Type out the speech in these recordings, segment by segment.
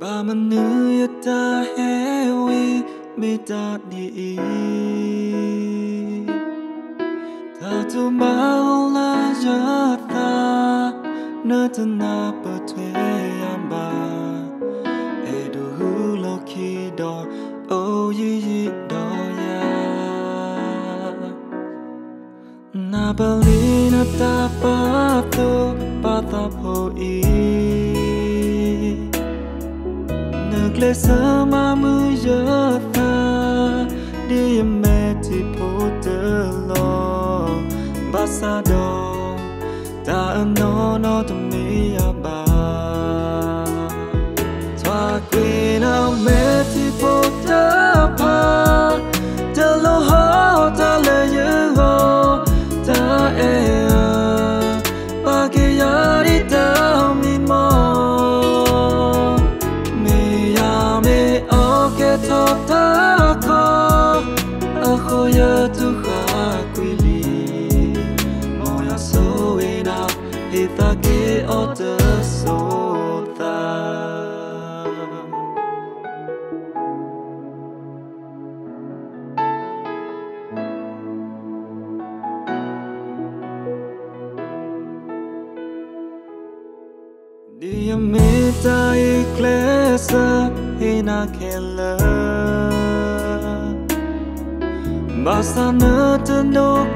Ba mình nữ ta hewi mi ta đi ta tu bao la giấc ta nơi thân na bờ thuê ba e du hu lo khi đó ô yi đó ya na bali na ta pa tu pa ta po i lệ sơ mà mưa gió ta đi mẹ thì phố tơ lo ba xa đò ta nó tụi mi à bà thoa quê nào mẹ thì phố tơ pa tơ lo ho ta lệ dữ ho ta e ba kia ya đi ta mi mò thọ ta có ở khối giờ tu khá quý lì mong là số ấy nào thì ta kia ở tơ số ta đi mê ta iklesa hina kela basa nơ tơ no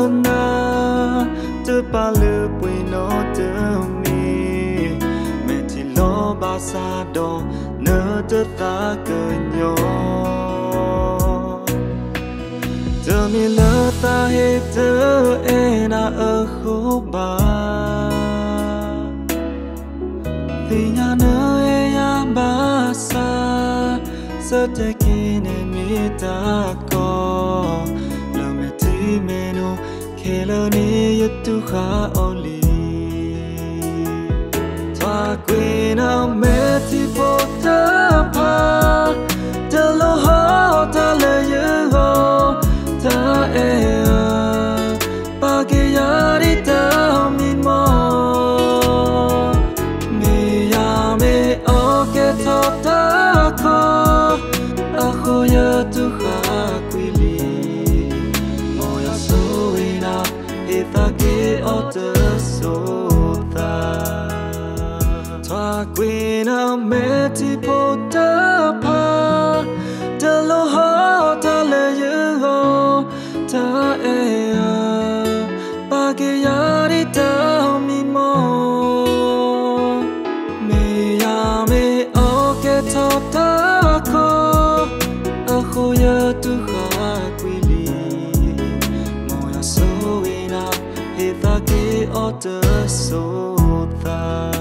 na tơ pa lơ pui no tơ mi mẹ thì lo basa do nơ tơ ta cơ nhỏ tơ mi lơ ta hết tơ e na ở khu ba vì nhà nơ e ya basa sơ te kine mi ta có lời mẹ tí mẹ nô kể lời ní yết tu khá ô lì thoa quê nào mẹ tí vô ta pa ta lo ho ta lệ dữ ho ta e ba kia ya đi ta mi mò mi ya mi o ke thọ ta có ở khối giờ tu khá quý lì mong là số ấy nào thì ta kia ở tơ số ta thoa quê nào mẹ thì phố ta pa ta lo ho ta lệ dữ ho ta e ba kia ya đi ta mi mò mi ya mi o ke thọ ta có ở khối giờ tu khá quý lì mong là số ấy nào thì ta kia ở tơ số ta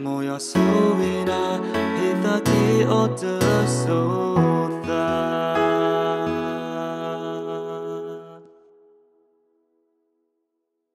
mong là số ấy nào thì ta kia ở tơ số